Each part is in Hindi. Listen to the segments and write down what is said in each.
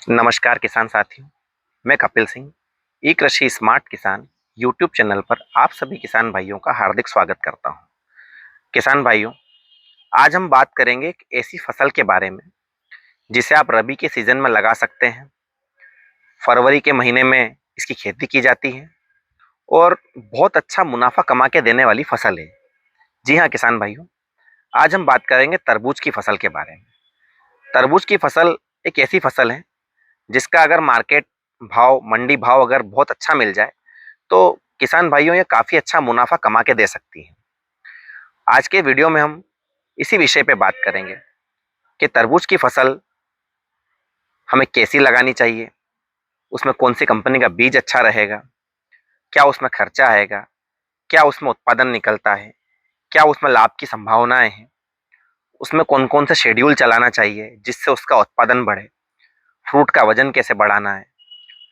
नमस्कार किसान साथियों। मैं कपिल सिंह ई कृषि स्मार्ट किसान यूट्यूब चैनल पर आप सभी किसान भाइयों का हार्दिक स्वागत करता हूं। किसान भाइयों, आज हम बात करेंगे एक ऐसी फसल के बारे में जिसे आप रबी के सीजन में लगा सकते हैं। फरवरी के महीने में इसकी खेती की जाती है और बहुत अच्छा मुनाफा कमा के देने वाली फसल है। जी हाँ किसान भाइयों, आज हम बात करेंगे तरबूज की फसल के बारे में। तरबूज की फसल एक ऐसी फसल है जिसका अगर मार्केट भाव, मंडी भाव अगर बहुत अच्छा मिल जाए तो किसान भाइयों ये काफ़ी अच्छा मुनाफा कमा के दे सकती है। आज के वीडियो में हम इसी विषय पे बात करेंगे कि तरबूज की फसल हमें कैसी लगानी चाहिए, उसमें कौन सी कंपनी का बीज अच्छा रहेगा, क्या उसमें खर्चा आएगा, क्या उसमें उत्पादन निकलता है, क्या उसमें लाभ की संभावनाएं हैं, उसमें कौन कौन से शेड्यूल चलाना चाहिए जिससे उसका उत्पादन बढ़े, फ्रूट का वजन कैसे बढ़ाना है,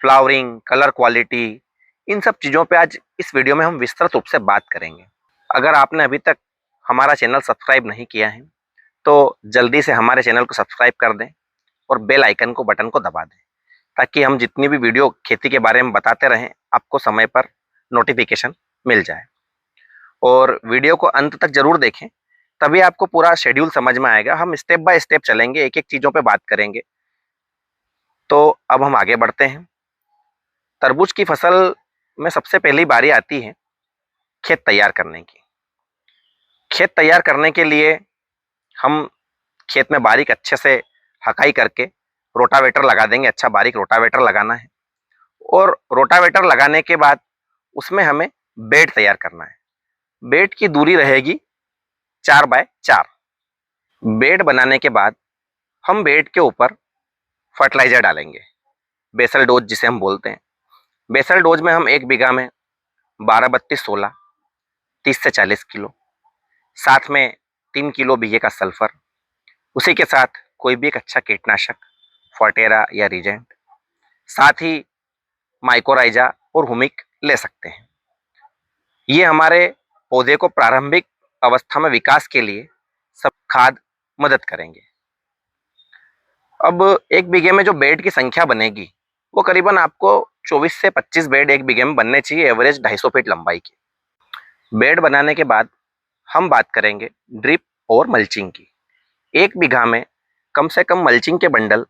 फ्लावरिंग, कलर क्वालिटी, इन सब चीज़ों पे आज इस वीडियो में हम विस्तृत रूप से बात करेंगे। अगर आपने अभी तक हमारा चैनल सब्सक्राइब नहीं किया है तो जल्दी से हमारे चैनल को सब्सक्राइब कर दें और बेल आइकन को बटन को दबा दें ताकि हम जितनी भी वीडियो खेती के बारे में बताते रहें आपको समय पर नोटिफिकेशन मिल जाए। और वीडियो को अंत तक जरूर देखें, तभी आपको पूरा शेड्यूल समझ में आएगा। हम स्टेप बाय स्टेप चलेंगे, एक एक चीज़ों पे बात करेंगे। तो अब हम आगे बढ़ते हैं। तरबूज की फसल में सबसे पहली बारी आती है खेत तैयार करने की। खेत तैयार करने के लिए हम खेत में बारीक अच्छे से हकाई करके रोटावेटर लगा देंगे। अच्छा बारीक रोटावेटर लगाना है और रोटावेटर लगाने के बाद उसमें हमें बेड तैयार करना है। बेड की दूरी रहेगी 4x4। बेड बनाने के बाद हम बेड के ऊपर फर्टिलाइजर डालेंगे, बेसल डोज जिसे हम बोलते हैं। बेसल डोज में हम 1 बीघा में 12-32-16 30 से 40 किलो, साथ में 3 किलो बीघे का सल्फर, उसी के साथ कोई भी एक अच्छा कीटनाशक, फॉर्टेरा या रीजेंट, साथ ही माइकोराइजा और हुमिक ले सकते हैं। ये हमारे पौधे को प्रारंभिक अवस्था में विकास के लिए सब खाद मदद करेंगे। अब 1 बीघे में जो बेड की संख्या बनेगी वो करीबन आपको 24 से 25 बेड 1 बीघे में बनने चाहिए, एवरेज 250 फीट लंबाई के। बेड बनाने के बाद हम बात करेंगे ड्रिप और मल्चिंग की। 1 बीघा में कम से कम मल्चिंग के बंडल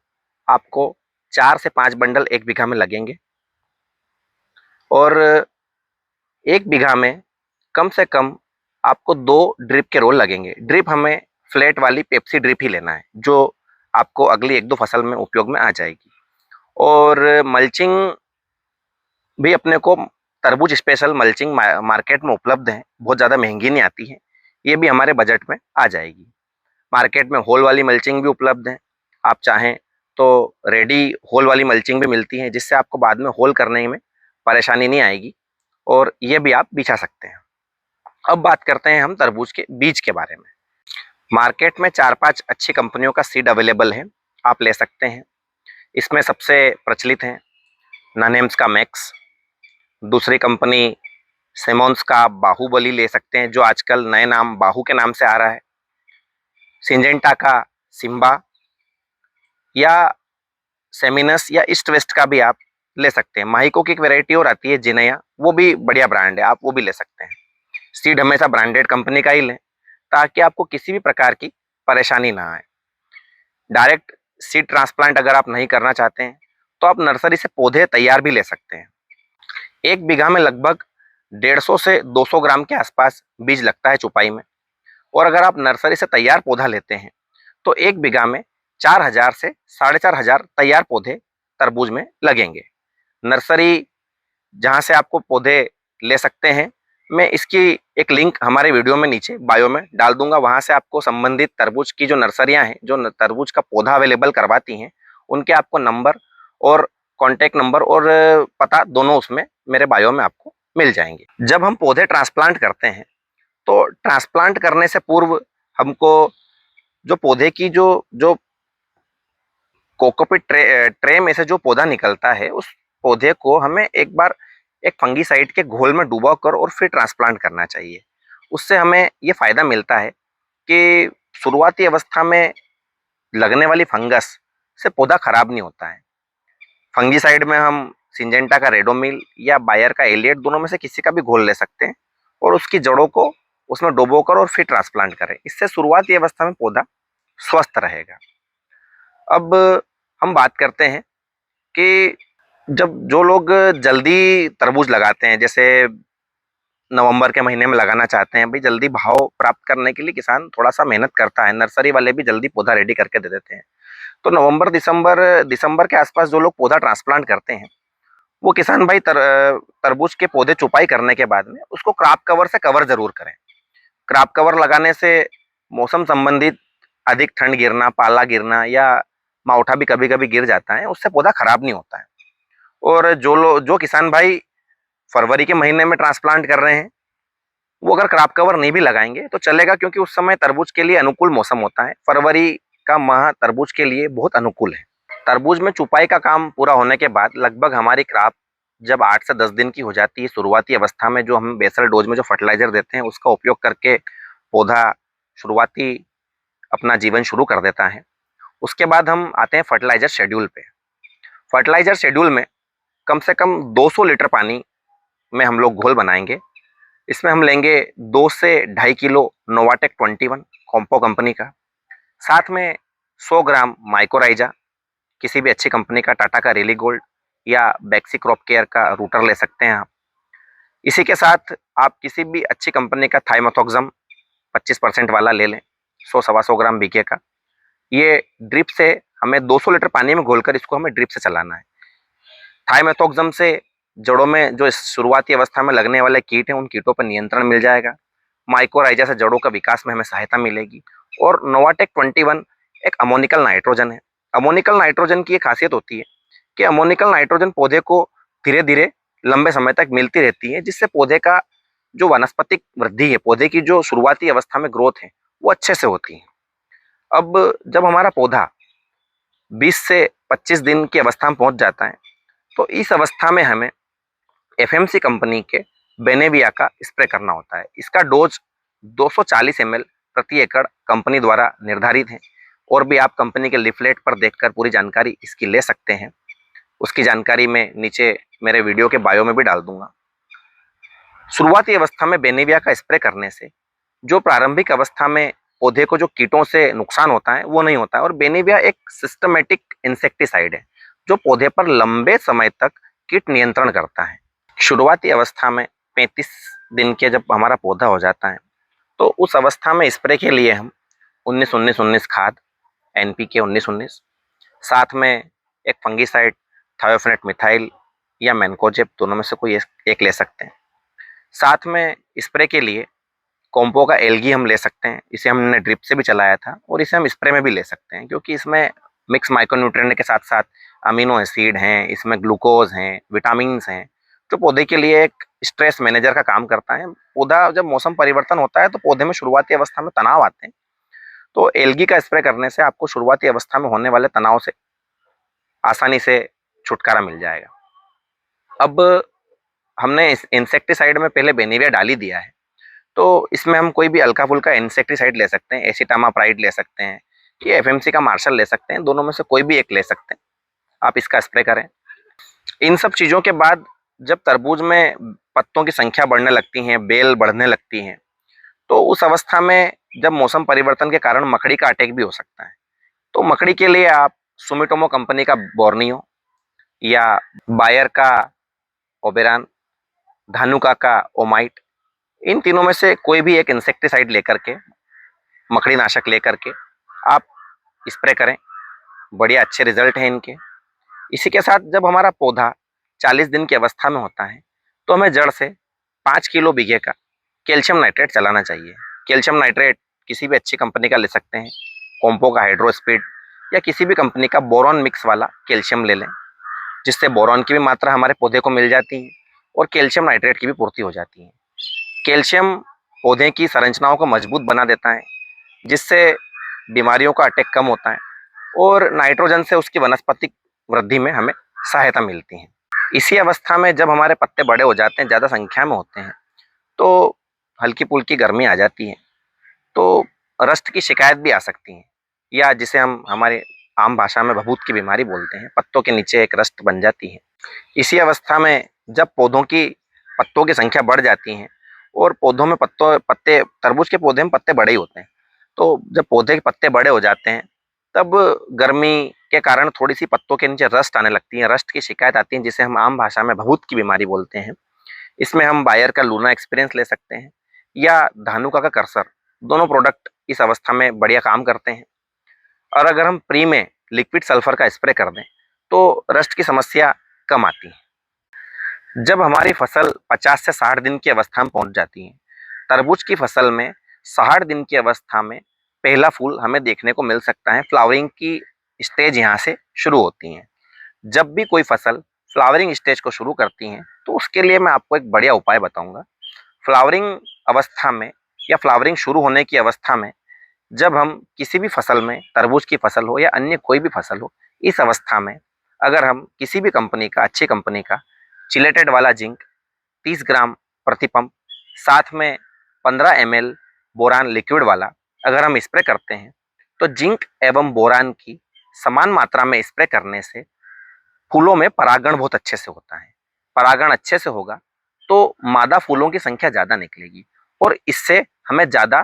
आपको 4 से 5 बंडल 1 बीघा में लगेंगे और 1 बीघा में कम से कम आपको 2 ड्रिप के रोल लगेंगे। ड्रिप हमें फ्लैट वाली पेप्सी ड्रिप ही लेना है जो आपको अगली 1-2 फसल में उपयोग में आ जाएगी। और मल्चिंग भी अपने को तरबूज स्पेशल मल्चिंग मार्केट में उपलब्ध है, बहुत ज़्यादा महंगी नहीं आती है, ये भी हमारे बजट में आ जाएगी। मार्केट में होल वाली मल्चिंग भी उपलब्ध है, आप चाहें तो रेडी होल वाली मल्चिंग भी मिलती है जिससे आपको बाद में होल करने में परेशानी नहीं आएगी और ये भी आप बिछा सकते हैं। अब बात करते हैं हम तरबूज के बीज के बारे में। मार्केट में 4-5 अच्छी कंपनियों का सीड अवेलेबल है, आप ले सकते हैं। इसमें सबसे प्रचलित हैं नानेम्स का मैक्स, दूसरी कंपनी सेमोन्स का बाहुबली ले सकते हैं जो आजकल नए नाम बाहू के नाम से आ रहा है, सिंजेंटा का सिम्बा या सेमिनस या ईस्ट वेस्ट का भी आप ले सकते हैं। माहिको की एक वैरायटी और आती है जिनया, वो भी बढ़िया ब्रांड है, आप वो भी ले सकते हैं। सीड हमेशा ब्रांडेड कंपनी का ही लें ताकि आपको किसी भी प्रकार की परेशानी ना आए। डायरेक्ट सीड ट्रांसप्लांट अगर आप नहीं करना चाहते हैं तो आप नर्सरी से पौधे तैयार भी ले सकते हैं। 1 बीघा में लगभग 150 से 200 ग्राम के आसपास बीज लगता है चुपाई में, और अगर आप नर्सरी से तैयार पौधा लेते हैं तो 1 बीघा में 4000 से 4500 तैयार पौधे तरबूज में लगेंगे। नर्सरी जहाँ से आपको पौधे ले सकते हैं, मैं इसकी एक लिंक हमारे वीडियो में नीचे बायो में डाल दूंगा, वहाँ से आपको संबंधित तरबूज की जो नर्सरियाँ हैं जो तरबूज का पौधा अवेलेबल करवाती हैं उनके आपको नंबर और कॉन्टैक्ट नंबर और पता दोनों उसमें मेरे बायो में आपको मिल जाएंगे। जब हम पौधे ट्रांसप्लांट करते हैं तो ट्रांसप्लांट करने से पूर्व हमको जो पौधे की जो जो कोकोपीट ट्रे में से जो पौधा निकलता है उस पौधे को हमें एक बार एक फंगीसाइड के घोल में डुबा कर और फिर ट्रांसप्लांट करना चाहिए। उससे हमें ये फायदा मिलता है कि शुरुआती अवस्था में लगने वाली फंगस से पौधा खराब नहीं होता है। फंगीसाइड में हम सिंजेंटा का रेडोमिल या बायर का एलियट दोनों में से किसी का भी घोल ले सकते हैं और उसकी जड़ों को उसमें डुबोकर और फिर ट्रांसप्लांट करें। इससे शुरुआती अवस्था में पौधा स्वस्थ रहेगा। अब हम बात करते हैं कि जब जो लोग जल्दी तरबूज लगाते हैं, जैसे नवंबर के महीने में लगाना चाहते हैं, भाई जल्दी भाव प्राप्त करने के लिए किसान थोड़ा सा मेहनत करता है, नर्सरी वाले भी जल्दी पौधा रेडी करके दे देते हैं। तो नवंबर दिसंबर दिसंबर के आसपास जो लोग पौधा ट्रांसप्लांट करते हैं, वो किसान भाई तरबूज के पौधे चुपाई करने के बाद में उसको क्रॉप कवर से कवर जरूर करें। क्रॉप कवर लगाने से मौसम संबंधित अधिक ठंड गिरना, पाला गिरना या मावठा भी कभी कभी गिर जाता है, उससे पौधा खराब नहीं होता है। और जो किसान भाई फरवरी के महीने में ट्रांसप्लांट कर रहे हैं, वो अगर क्रॉप कवर नहीं भी लगाएंगे तो चलेगा, क्योंकि उस समय तरबूज के लिए अनुकूल मौसम होता है। फरवरी का माह तरबूज के लिए बहुत अनुकूल है। तरबूज में चुपाई का काम पूरा होने के बाद लगभग हमारी क्रॉप जब 8 से 10 दिन की हो जाती है, शुरुआती अवस्था में जो हम बेसल डोज में जो फर्टिलाइजर देते हैं उसका उपयोग करके पौधा शुरुआती अपना जीवन शुरू कर देता है। उसके बाद हम आते हैं फर्टिलाइजर शेड्यूल पे। फर्टिलाइजर शेड्यूल में कम से कम 200 लीटर पानी में हम लोग घोल बनाएंगे। इसमें हम लेंगे 2 से 2.5 किलो नोवाटेक 21 कॉम्पो कंपनी का, साथ में 100 ग्राम माइकोराइजा किसी भी अच्छी कंपनी का, टाटा का रेली गोल्ड या बैक्सी क्रॉप केयर का रूटर ले सकते हैं आप। इसी के साथ आप किसी भी अच्छी कंपनी का थाइमेथोक्सम 25% वाला ले लें, 100-125 ग्राम बीके का। ये ड्रिप से हमें 200 लीटर पानी में घोलकर इसको हमें ड्रिप से चलाना है। थाइमेथोक्सम से जड़ों में जो शुरुआती अवस्था में लगने वाले कीट हैं, उन कीटों पर नियंत्रण मिल जाएगा। माइकोराइजा से जड़ों का विकास में हमें सहायता मिलेगी। और नोवाटेक 21 एक अमोनिकल नाइट्रोजन है। अमोनिकल नाइट्रोजन की एक खासियत होती है कि अमोनिकल नाइट्रोजन पौधे को धीरे धीरे लंबे समय तक मिलती रहती है, जिससे पौधे का जो वानस्पतिक वृद्धि है, पौधे की जो शुरुआती अवस्था में ग्रोथ है, वो अच्छे से होती है। अब जब हमारा पौधा 20 से 25 दिन की अवस्था में पहुंच जाता है, तो इस अवस्था में हमें एफएमसी कंपनी के बेनेविया का स्प्रे करना होता है। इसका डोज 240 ml प्रति एकड़ कंपनी द्वारा निर्धारित है। और भी आप कंपनी के लिफलेट पर देखकर पूरी जानकारी इसकी ले सकते हैं। उसकी जानकारी मैं नीचे मेरे वीडियो के बायो में भी डाल दूंगा। शुरुआती अवस्था में बेनेविया का स्प्रे करने से जो प्रारंभिक अवस्था में पौधे को जो कीटों से नुकसान होता है वो नहीं होता है। और बेनेविया एक सिस्टमेटिक इंसेक्टिसाइड है जो पौधे पर लंबे समय तक कीट नियंत्रण करता है। शुरुआती अवस्था में 35 दिन के जब हमारा पौधा हो जाता है, तो उस अवस्था में स्प्रे के लिए हम 19-19-19 खाद, एनपीके 19-19, साथ में एक फंगीसाइड थायोफेनेट मिथाइल या मैनकोजेब दोनों में से कोई एक ले सकते हैं। साथ में स्प्रे के लिए कॉम्पो का एल्गी हम ले सकते हैं। इसे हमने ड्रिप से भी चलाया था और इसे हम स्प्रे में भी ले सकते हैं, क्योंकि इसमें मिक्स माइक्रोन्यूट्रिएंट के साथ साथ अमीनो एसिड हैं, इसमें ग्लूकोज हैं, विटामिन्स हैं, जो पौधे के लिए एक स्ट्रेस मैनेजर का काम करता है। पौधा जब मौसम परिवर्तन होता है तो पौधे में शुरुआती अवस्था में तनाव आते हैं, तो एल्गी का स्प्रे करने से आपको शुरुआती अवस्था में होने वाले तनाव से आसानी से छुटकारा मिल जाएगा। अब हमने इस इंसेक्टिसाइड में पहले बेनिविया डाल ही दिया है, तो इसमें हम कोई भी हल्का फुल्का इंसेक्टिसाइड ले सकते हैं। एसिटामाप्राइड ले सकते हैं, ये एफएमसी का मार्शल ले सकते हैं, दोनों में से कोई भी एक ले सकते हैं। आप इसका स्प्रे करें। इन सब चीज़ों के बाद जब तरबूज में पत्तों की संख्या बढ़ने लगती है, बेल बढ़ने लगती हैं, तो उस अवस्था में जब मौसम परिवर्तन के कारण मकड़ी का अटैक भी हो सकता है। तो मकड़ी के लिए आप सुमिटोमो कंपनी का बोर्नियो या बायर का ओबेरॉन, धानुका का ओमाइट, इन तीनों में से कोई भी एक इंसेक्टिसाइड लेकर के, मकड़ी नाशक लेकर के आप स्प्रे करें। बढ़िया अच्छे रिजल्ट हैं इनके। इसी के साथ जब हमारा पौधा 40 दिन की अवस्था में होता है, तो हमें जड़ से 5 किलो बीघे का कैल्शियम नाइट्रेट चलाना चाहिए। कैल्शियम नाइट्रेट किसी भी अच्छी कंपनी का ले सकते हैं, कॉम्पो का हाइड्रोस्पीड या किसी भी कंपनी का बोरॉन मिक्स वाला कैल्शियम ले लें, जिससे बोरॉन की भी मात्रा हमारे पौधे को मिल जाती है और कैल्शियम नाइट्रेट की भी पूर्ति हो जाती है। कैल्शियम पौधे की संरचनाओं को मजबूत बना देता है, जिससे बीमारियों का अटैक कम होता है और नाइट्रोजन से उसकी वनस्पतिक वृद्धि में हमें सहायता मिलती है। इसी अवस्था में जब हमारे पत्ते बड़े हो जाते हैं, ज़्यादा संख्या में होते हैं, तो हल्की फुल्की गर्मी आ जाती है, तो रस्ट की शिकायत भी आ सकती है, या जिसे हम हमारे आम भाषा में भभूत की बीमारी बोलते हैं। पत्तों के नीचे एक रस्ट बन जाती है। इसी अवस्था में जब पत्तों की संख्या बढ़ जाती है और पौधों में पत्ते तरबूज के पौधे में पत्ते बड़े ही होते हैं, तो जब पौधे के पत्ते बड़े हो जाते हैं तब गर्मी के कारण थोड़ी सी पत्तों के नीचे रस्ट आने लगती है, रस्ट की शिकायत आती है, जिसे हम आम भाषा में भभूत की बीमारी बोलते हैं। इसमें हम बायर का लूना एक्सपीरियंस ले सकते हैं या धानुका का कर्सर, दोनों प्रोडक्ट इस अवस्था में बढ़िया काम करते हैं। और अगर हम प्री में लिक्विड सल्फर का स्प्रे कर दें तो रस्ट की समस्या कम आती है। जब हमारी फसल 50 से 60 दिन की अवस्था में पहुंच जाती है, तरबूज की फसल में 60 दिन की अवस्था में पहला फूल हमें देखने को मिल सकता है। फ्लावरिंग की स्टेज यहाँ से शुरू होती है। जब भी कोई फसल फ्लावरिंग स्टेज को शुरू करती है तो उसके लिए मैं आपको एक बढ़िया उपाय बताऊंगा। फ्लावरिंग अवस्था में या फ्लावरिंग शुरू होने की अवस्था में जब हम किसी भी फसल में, तरबूज की फसल हो या अन्य कोई भी फसल हो, इस अवस्था में अगर हम किसी भी कंपनी का, अच्छी कंपनी का चिलेटेड वाला जिंक 30 ग्राम प्रति पंप, साथ में 15 ml बोरान लिक्विड वाला अगर हम स्प्रे करते हैं तो जिंक एवं बोरान की समान मात्रा में स्प्रे करने से फूलों में परागण बहुत अच्छे से होता है। परागण अच्छे से होगा तो मादा फूलों की संख्या ज्यादा निकलेगी और इससे हमें ज्यादा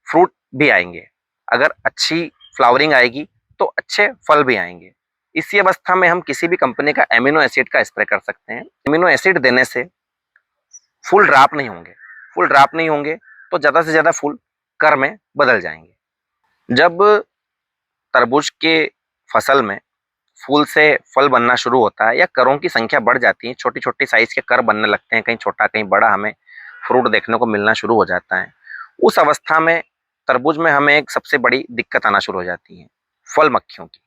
फ्रूट भी आएंगे। अगर अच्छी फ्लावरिंग आएगी तो अच्छे फल भी आएंगे। इसी अवस्था में हम किसी भी कंपनी का एमिनो एसिड का स्प्रे कर सकते हैं। एमिनो एसिड देने से फूल ड्राप नहीं होंगे। फूल ड्राप नहीं होंगे तो ज्यादा से ज्यादा फूल कर में बदल जाएंगे। जब तरबूज के फसल में फूल से फल बनना शुरू होता है या करों की संख्या बढ़ जाती है, छोटी छोटी साइज के कर बनने लगते हैं, कहीं छोटा कहीं बड़ा हमें फ्रूट देखने को मिलना शुरू हो जाता है, उस अवस्था में तरबूज में हमें एक सबसे बड़ी दिक्कत आना शुरू हो जाती है, फल मक्खियों की।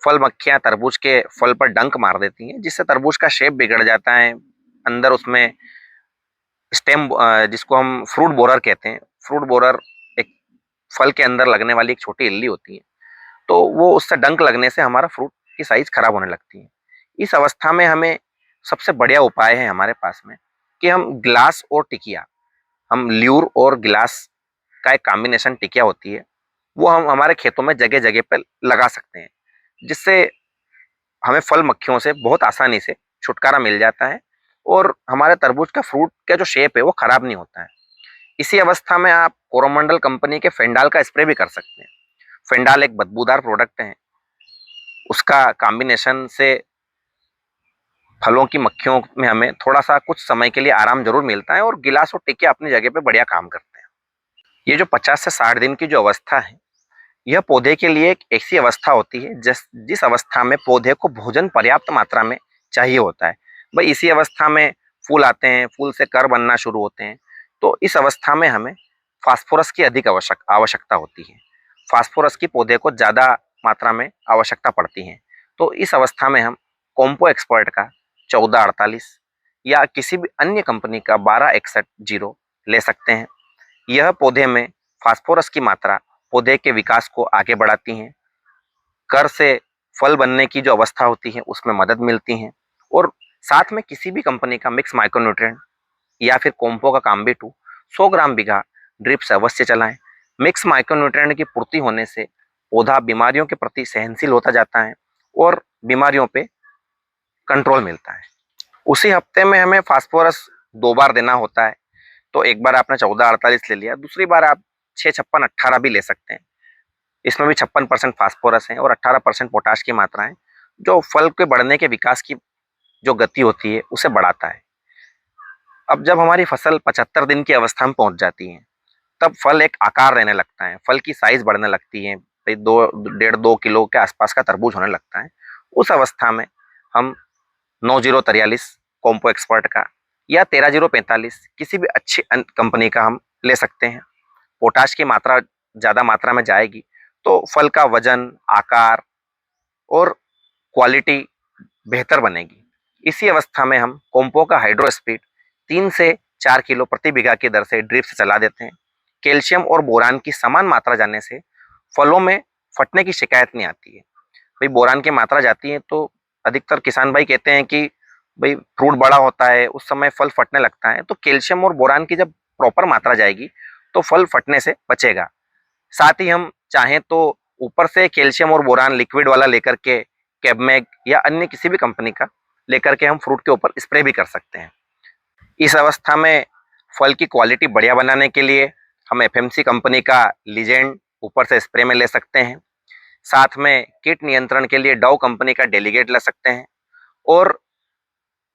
फल मक्खियां तरबूज के फल पर डंक मार देती हैं, जिससे तरबूज का शेप बिगड़ जाता है। अंदर उसमें स्टेम, जिसको हम फ्रूट बोरर कहते हैं, फ्रूट बोरर एक फल के अंदर लगने वाली एक छोटी इल्ली होती है, तो वो उससे डंक लगने से हमारा फ्रूट की साइज खराब होने लगती है। इस अवस्था में हमें सबसे बढ़िया उपाय है हमारे पास में कि हम ग्लास और टिकिया, हम ल्यूर और गिलास का एक कॉम्बिनेशन टिकिया होती है, वो हम हमारे खेतों में जगह जगह पर लगा सकते हैं, जिससे हमें फल मक्खियों से बहुत आसानी से छुटकारा मिल जाता है और हमारे तरबूज का फ्रूट का जो शेप है वो खराब नहीं होता है। इसी अवस्था में आप कोरोमंडल कंपनी के फेंडाल का स्प्रे भी कर सकते हैं। फेंडाल एक बदबूदार प्रोडक्ट है, उसका कॉम्बिनेशन से फलों की मक्खियों में हमें थोड़ा सा कुछ समय के लिए आराम जरूर मिलता है और गिलास और टिकिया अपनी जगह पे बढ़िया काम करते हैं। ये जो 50 से 60 दिन की जो अवस्था है, यह पौधे के लिए एक ऐसी अवस्था होती है जिस अवस्था में पौधे को भोजन पर्याप्त मात्रा में चाहिए होता है। भाई इसी अवस्था में फूल आते हैं, फूल से कर बनना शुरू होते हैं, तो इस अवस्था में हमें फास्फोरस की अधिक आवश्यकता होती है। फास्फोरस की पौधे को ज़्यादा मात्रा में आवश्यकता पड़ती है। तो इस अवस्था में हम कॉम्पो एक्सपर्ट का 1448 या किसी भी अन्य कंपनी का 1261 ले सकते हैं। यह पौधे में फास्फोरस की मात्रा पौधे के विकास को आगे बढ़ाती हैं, कर से फल बनने की जो अवस्था होती है उसमें मदद मिलती है, और साथ में किसी भी कंपनी का मिक्स माइक्रोन्यूट्रिएंट या फिर कॉम्पो का काम्बी 2 100 ग्राम बीघा ड्रिप से अवश्य चलाएं। मिक्स माइक्रोन्यूट्रिएंट की पूर्ति होने से पौधा बीमारियों के प्रति सहनशील होता जाता है और बीमारियों पे कंट्रोल मिलता है। उसी हफ्ते में हमें फास्फोरस 2 बार देना होता है, तो एक बार आपने 1448 ले लिया, दूसरी बार आप 6, 56, 18 भी ले सकते हैं। इसमें भी 56% फास्फोरस है और 18% पोटाश की मात्रा है, जो फल के बढ़ने के विकास की जो गति होती है उसे बढ़ाता है। अब जब हमारी फसल 75 दिन की अवस्था में पहुंच जाती है, तब फल एक आकार रहने लगता है, फल की साइज बढ़ने लगती है, 1.5-2 किलो के आसपास का तरबूज होने लगता है। उस अवस्था में हम 9043 कॉम्पो एक्सपर्ट का या 13045 किसी भी अच्छी कंपनी का हम ले सकते हैं। पोटाश की मात्रा ज़्यादा मात्रा में जाएगी तो फल का वजन, आकार और क्वालिटी बेहतर बनेगी। इसी अवस्था में हम कॉम्पो का हाइड्रो स्पीड 3 से 4 किलो प्रति बीघा की दर से ड्रिप से चला देते हैं। कैल्शियम और बोरान की समान मात्रा जाने से फलों में फटने की शिकायत नहीं आती है। भाई बोरान की मात्रा जाती है तो अधिकतर किसान भाई कहते हैं कि भाई फ्रूट बड़ा होता है उस समय फल फटने लगता है, तो कैल्शियम और बोरान की जब प्रॉपर मात्रा जाएगी तो फल फटने से बचेगा। साथ ही हम चाहें तो ऊपर से कैल्शियम और बोरान लिक्विड वाला लेकर के कैबमैग या अन्य किसी भी कंपनी का लेकर के हम फ्रूट के ऊपर स्प्रे भी कर सकते हैं। इस अवस्था में फल की क्वालिटी बढ़िया बनाने के लिए हम एफएमसी कंपनी का लीजेंड ऊपर से स्प्रे में ले सकते हैं। साथ में कीट नियंत्रण के लिए डव कंपनी का डेलीगेट ले सकते हैं और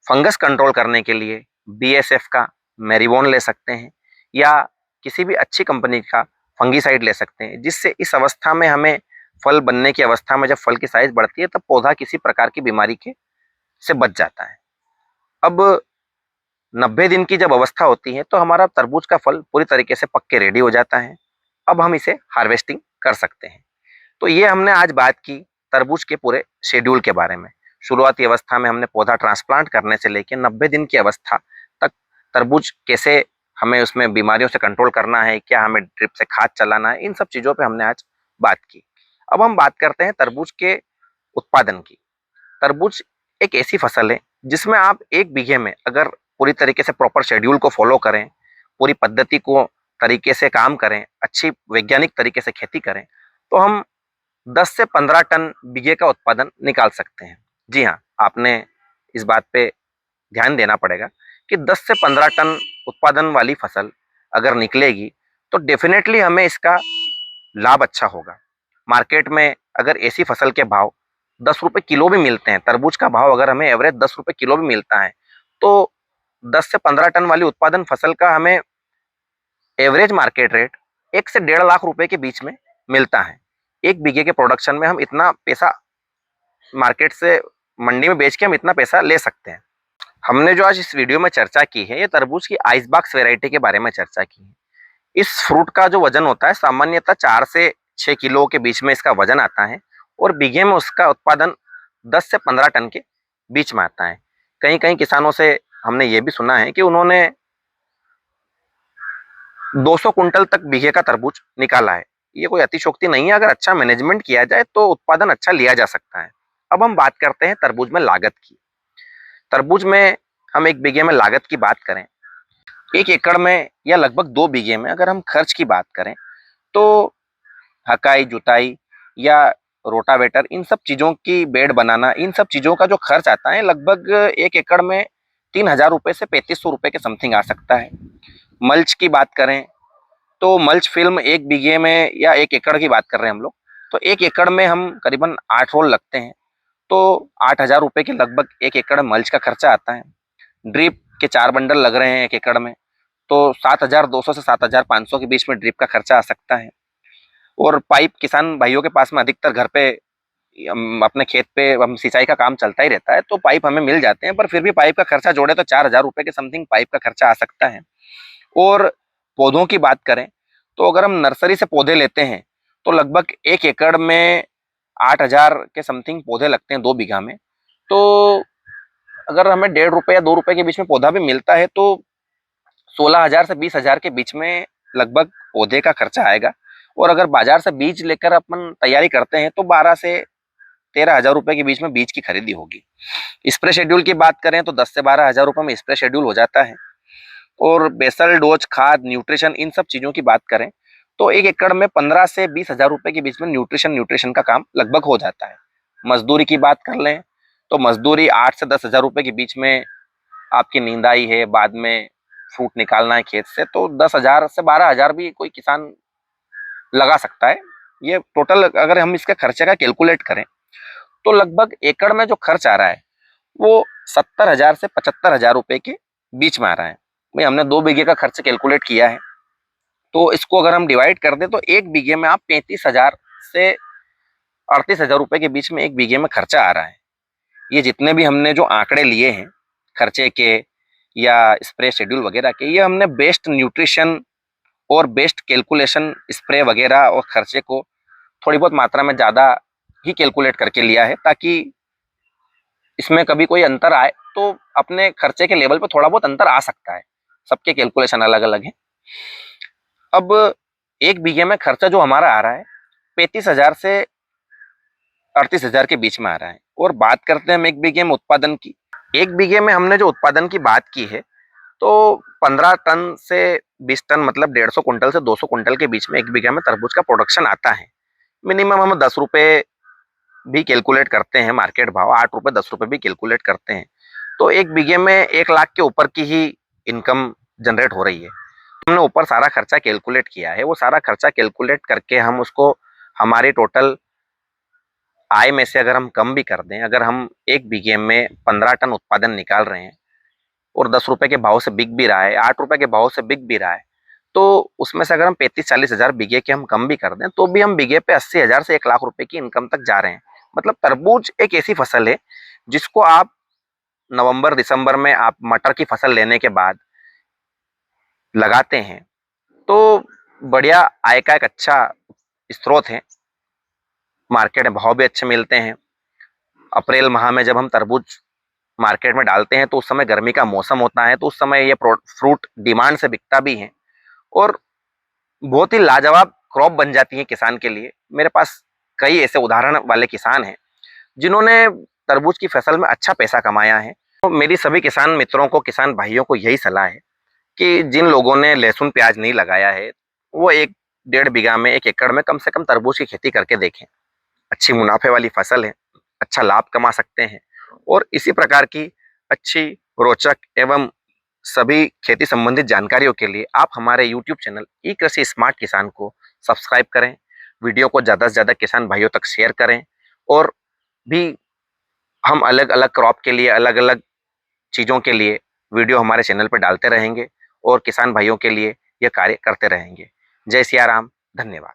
फंगस कंट्रोल करने के लिए बीएसएफ का मेरीबोन ले सकते हैं या किसी भी अच्छी कंपनी का फंगीसाइड ले सकते हैं, जिससे इस अवस्था में हमें फल बनने की अवस्था में जब फल की साइज बढ़ती है तब पौधा किसी प्रकार की बीमारी के से बच जाता है। अब 90 दिन की जब अवस्था होती है तो हमारा तरबूज का फल पूरी तरीके से पक के रेडी हो जाता है। अब हम इसे हार्वेस्टिंग कर सकते हैं। तो ये हमने आज बात की तरबूज के पूरे शेड्यूल के बारे में। शुरुआती अवस्था में हमने पौधा ट्रांसप्लांट करने से लेकर 90 दिन की अवस्था तक तरबूज कैसे हमें उसमें बीमारियों से कंट्रोल करना है, क्या हमें ड्रिप से खाद चलाना है, इन सब चीज़ों पे हमने आज बात की। अब हम बात करते हैं तरबूज के उत्पादन की। तरबूज एक ऐसी फसल है जिसमें आप 1 बीघे में अगर पूरी तरीके से प्रॉपर शेड्यूल को फॉलो करें, पूरी पद्धति को तरीके से काम करें, अच्छी वैज्ञानिक तरीके से खेती करें, तो हम 10 से 15 टन बीघे का उत्पादन निकाल सकते हैं। जी हाँ, आपने इस बात पे ध्यान देना पड़ेगा कि 10 से 15 टन उत्पादन वाली फसल अगर निकलेगी तो डेफिनेटली हमें इसका लाभ अच्छा होगा। मार्केट में अगर ऐसी फसल के भाव 10 रुपये किलो भी मिलते हैं, तरबूज का भाव अगर हमें एवरेज 10 रुपये किलो भी मिलता है, तो 10 से 15 टन वाली उत्पादन फसल का हमें एवरेज मार्केट रेट 1 से 1.5 लाख रुपए के बीच में मिलता है। 1 बीघे के प्रोडक्शन में हम इतना पैसा मार्केट से मंडी में बेच के हम इतना पैसा ले सकते हैं। हमने जो आज इस वीडियो में चर्चा की है, ये तरबूज की आइस बॉक्स वैरायटी के बारे में चर्चा की है। इस फ्रूट का जो वजन होता है सामान्यतः 4 से 6 किलो के बीच में इसका वजन आता है और बीघे में उसका उत्पादन 10 से 15 टन के बीच में आता है। कई कई किसानों से हमने ये भी सुना है कि उन्होंने 200 कुंटल तक बीघे का तरबूज निकाला है। ये कोई अतिशयोक्ति नहीं है, अगर अच्छा मैनेजमेंट किया जाए तो उत्पादन अच्छा लिया जा सकता है। अब हम बात करते हैं तरबूज में लागत की। तरबूज में हम 1 बीघे में लागत की बात करें, 1 एकड़ में या लगभग 2 बीघे में अगर हम खर्च की बात करें तो हकाई, जुताई या रोटावेटर, इन सब चीज़ों की बेड बनाना, इन सब चीज़ों का जो खर्च आता है लगभग 1 एकड़ में 3000 रुपये से 3500 रुपये के समथिंग आ सकता है। मल्च की बात करें तो मल्च फिल्म 1 बीघे में या 1 एकड़ की बात कर रहे हैं हम लोग, तो 1 एकड़ में हम करीबन 8 रोल लगते हैं, तो 8000 रुपये के लगभग 1 एकड़ मल्च का खर्चा आता है। ड्रिप के 4 बंडल लग रहे हैं 1 एकड़ में, तो 7200 से 7500 के बीच में ड्रिप का खर्चा आ सकता है। और पाइप किसान भाइयों के पास में अधिकतर घर पे अपने खेत पे हम सिंचाई का काम चलता ही रहता है, तो पाइप हमें मिल जाते हैं, पर फिर भी पाइप का खर्चा जोड़े तो 4000 रुपये के समथिंग पाइप का खर्चा आ सकता है। और पौधों की बात करें तो अगर हम नर्सरी से पौधे लेते हैं तो लगभग 1 एकड़ में 8000 के समथिंग पौधे लगते हैं 2 बीघा में। तो अगर हमें 1.5 रुपये या 2 रुपये के बीच में पौधा भी मिलता है तो 16,000 से 20,000 के बीच में लगभग पौधे का खर्चा आएगा। और अगर बाजार से बीज लेकर अपन तैयारी करते हैं तो 12 से 13,000 रुपये के बीच में बीज की खरीदी होगी। स्प्रे शेड्यूल की बात करें तो 10 से 12,000 रुपये में स्प्रे शेड्यूल हो जाता है। और बेसल डोज, खाद, न्यूट्रिशन, इन सब चीज़ों की बात करें तो 1 एकड़ में 15 से 20,000 रुपये के बीच में न्यूट्रिशन का काम लगभग हो जाता है। मजदूरी की बात कर लें तो मजदूरी 8 से 10,000 रुपये के बीच में आपकी नींदाई है, बाद में फ्रूट निकालना है खेत से, तो 10,000 से 12,000 भी कोई किसान लगा सकता है। ये टोटल अगर हम इसके खर्चे का कैलकुलेट करें तो लगभग एकड़ में जो खर्च आ रहा है वो 70,000 से 75,000 रुपये के बीच में आ रहा है। भाई हमने 2 बीघे का खर्च कैलकुलेट किया है, तो इसको अगर हम डिवाइड कर दें तो 1 बीघे में आप 35,000 से 38,000 रुपये के बीच में 1 बीघे में खर्चा आ रहा है। ये जितने भी हमने जो आंकड़े लिए हैं खर्चे के या स्प्रे शेड्यूल वगैरह के, ये हमने बेस्ट न्यूट्रिशन और बेस्ट कैलकुलेशन स्प्रे वगैरह और खर्चे को थोड़ी बहुत मात्रा में ज़्यादा ही कैलकुलेट करके लिया है, ताकि इसमें कभी कोई अंतर आए तो अपने खर्चे के लेवल पे थोड़ा बहुत अंतर आ सकता है। सबके कैलकुलेशन अलग अलग हैं। अब 1 बीघे में खर्चा जो हमारा आ रहा है 35,000 से 38,000 के बीच में आ रहा है। और बात करते हैं हम 1 बीघे में उत्पादन की। 1 बीघे में हमने जो उत्पादन की बात की है तो 15 टन से 20 टन, मतलब 150 कुंटल से 200 कुंटल के बीच में 1 बीघे में तरबूज का प्रोडक्शन आता है। मिनिमम हम 10 रुपये भी कैलकुलेट करते हैं, मार्केट भाव 8 रुपये 10 रुपये भी कैलकुलेट करते हैं, तो एक बीघे में 1 लाख के ऊपर की ही इनकम जनरेट हो रही है। हमने ऊपर सारा खर्चा कैलकुलेट किया है, वो सारा खर्चा कैलकुलेट करके हम उसको हमारे टोटल आय में से अगर हम कम भी कर दें, अगर हम एक बीघे में 15 टन उत्पादन निकाल रहे हैं और 10 रुपए के भाव से बिक भी रहा है, 8 रुपए के भाव से बिक भी रहा है, तो उसमें से अगर हम 35-40 हजार बीघे के हम कम भी कर दें, तो भी हम बीघे पे 80 हजार से 1 लाख रुपए की इनकम तक जा रहे हैं। मतलब तरबूज एक ऐसी फसल है जिसको आप नवंबर दिसंबर में आप मटर की फसल लेने के बाद लगाते हैं तो बढ़िया आय का एक अच्छा स्रोत है। मार्केट में भाव भी अच्छे मिलते हैं। अप्रैल माह में जब हम तरबूज मार्केट में डालते हैं तो उस समय गर्मी का मौसम होता है, तो उस समय ये फ्रूट डिमांड से बिकता भी है और बहुत ही लाजवाब क्रॉप बन जाती है किसान के लिए। मेरे पास कई ऐसे उदाहरण वाले किसान हैं जिन्होंने तरबूज की फसल में अच्छा पैसा कमाया है। तो मेरी सभी किसान मित्रों को, किसान भाइयों को यही सलाह है कि जिन लोगों ने लहसुन प्याज नहीं लगाया है वो 1-1.5 बीघा में, 1 एकड़ में कम से कम तरबूज की खेती करके देखें। अच्छी मुनाफे वाली फसल है, अच्छा लाभ कमा सकते हैं। और इसी प्रकार की अच्छी, रोचक एवं सभी खेती संबंधित जानकारियों के लिए आप हमारे यूट्यूब चैनल ई कृषि स्मार्ट किसान को सब्सक्राइब करें, वीडियो को ज़्यादा से ज़्यादा किसान भाइयों तक शेयर करें और भी हम अलग अलग क्रॉप के लिए, अलग अलग चीज़ों के लिए वीडियो हमारे चैनल पर डालते रहेंगे और किसान भाइयों के लिए यह कार्य करते रहेंगे। जय सिया राम, धन्यवाद।